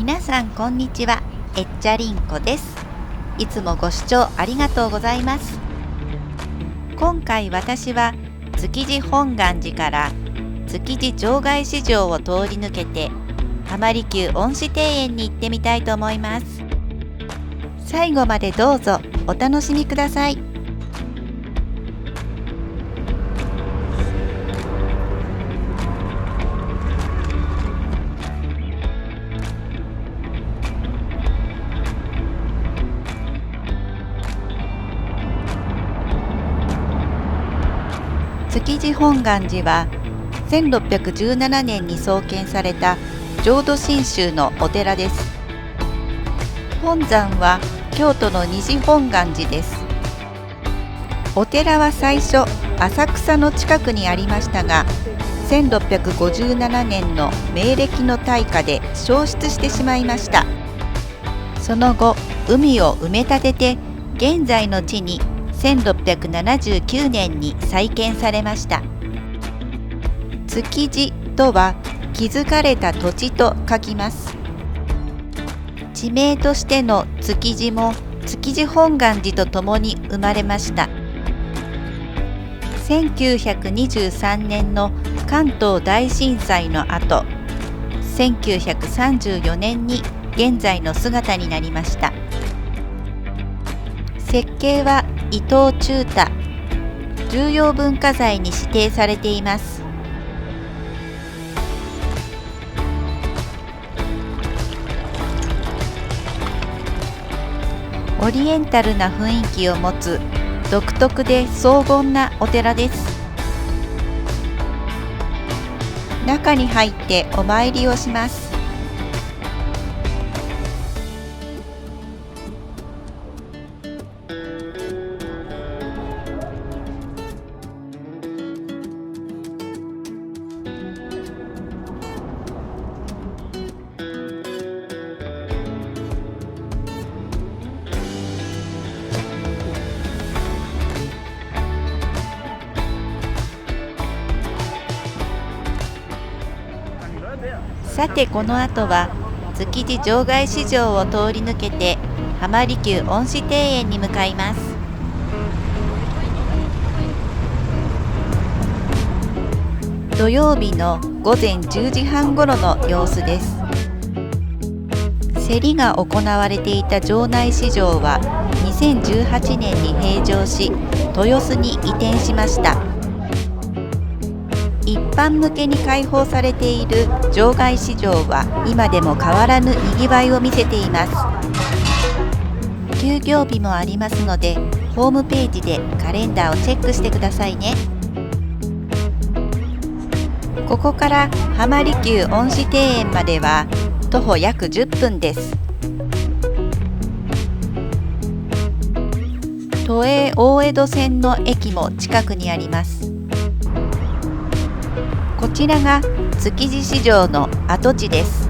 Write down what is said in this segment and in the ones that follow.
皆さんこんにちは、えっちゃりんこです。いつもご視聴ありがとうございます。今回私は築地本願寺から築地場外市場を通り抜けて浜離宮恩賜庭園に行ってみたいと思います。最後までどうぞお楽しみください。築地本願寺は1617年に創建された浄土真宗のお寺です。本山は京都の西本願寺です。お寺は最初浅草の近くにありましたが、1657年の明暦の大火で焼失してしまいました。その後海を埋め立てて現在の地に1679年に再建されました。築地とは築かれた土地と書きます。地名としての築地も築地本願寺とともに生まれました。1923年の関東大震災の後、1934年に現在の姿になりました。設計は伊藤忠太、重要文化財に指定されています。オリエンタルな雰囲気を持つ独特で荘厳なお寺です。中に入ってお参りをします。さてこの後は築地場外市場を通り抜けて浜離宮恩賜庭園に向かいます。土曜日の午前10時半ごろの様子です。競りが行われていた場内市場は2018年に閉場し、豊洲に移転しました。一般向けに開放されている場外市場は今でも変わらぬにぎわいを見せています。休業日もありますので、ホームページでカレンダーをチェックしてくださいね。ここから浜離宮恩賜庭園までは徒歩約10分です。都営大江戸線の駅も近くにあります。こちらが築地市場の跡地です。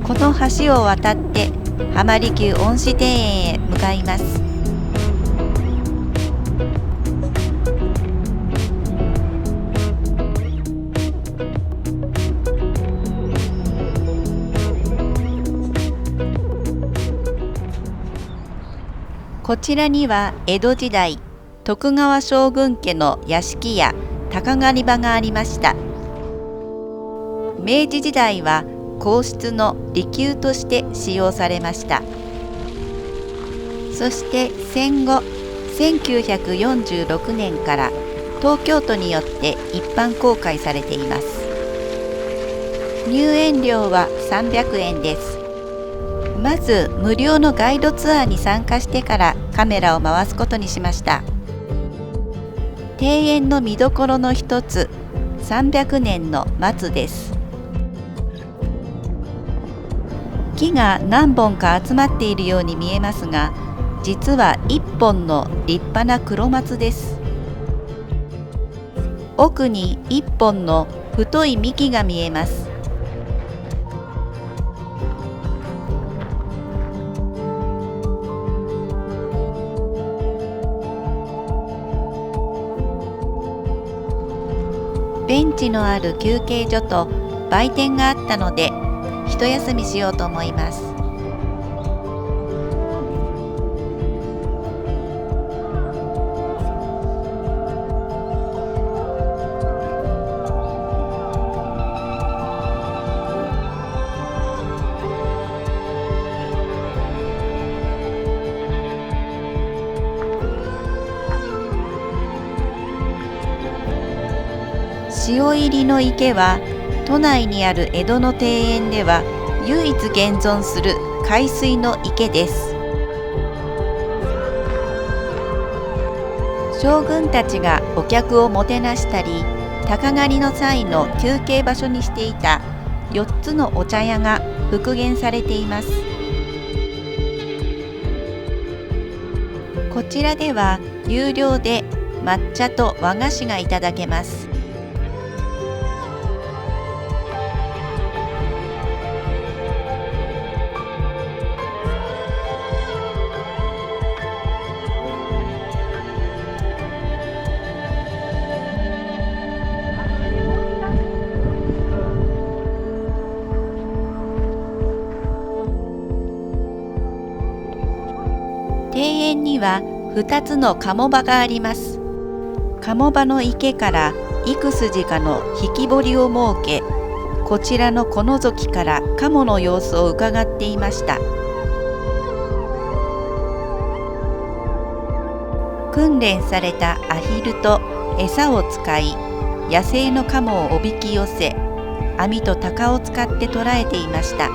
この橋を渡って浜離宮恩賜庭園へ向かいます。こちらには江戸時代徳川将軍家の屋敷や鷹狩り場がありました。明治時代は皇室の離宮として使用されました。そして戦後1946年から東京都によって一般公開されています。入園料は300円です。まず無料のガイドツアーに参加してからカメラを回すことにしました。庭園の見どころの一つ、300年の松です。木が何本か集まっているように見えますが、実は1本の立派な黒松です。奥に1本の太い幹が見えます。ベンチのある休憩所と売店があったので一休みしようと思います。塩入りの池は都内にある江戸の庭園では唯一現存する海水の池です。将軍たちがお客をもてなしたり鷹狩りの際の休憩場所にしていた4つのお茶屋が復元されています。こちらでは有料で抹茶と和菓子がいただけます。庭園には2つの鴨場があります。鴨場の池から幾筋かの引き堀を設け、こちらのこのぞきから鴨の様子を伺っていました。訓練されたアヒルと餌を使い、野生の鴨をおびき寄せ、網と鷹を使って捕らえていました。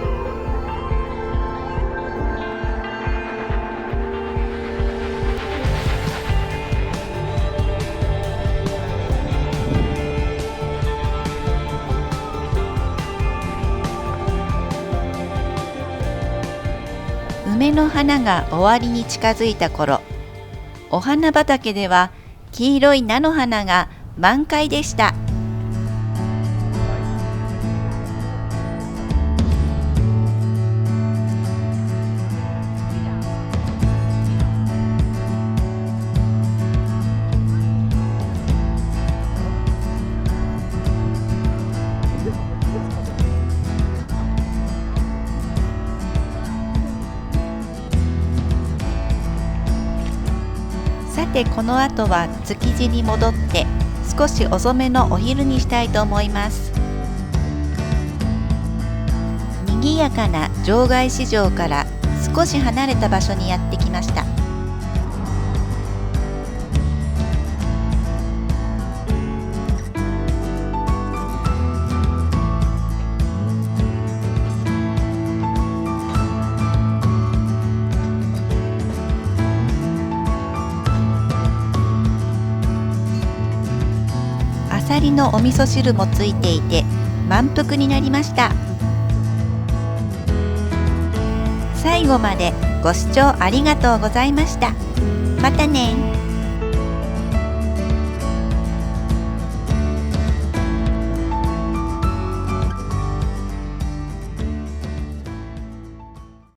梅の花が終わりに近づいた頃、お花畑では黄色い菜の花が満開でした。さてこの後は築地に戻って少し遅めのお昼にしたいと思います。賑やかな場外市場から少し離れた場所にやってきました。あさりのお味噌汁もついていて満腹になりました。最後までご視聴ありがとうございました。またね。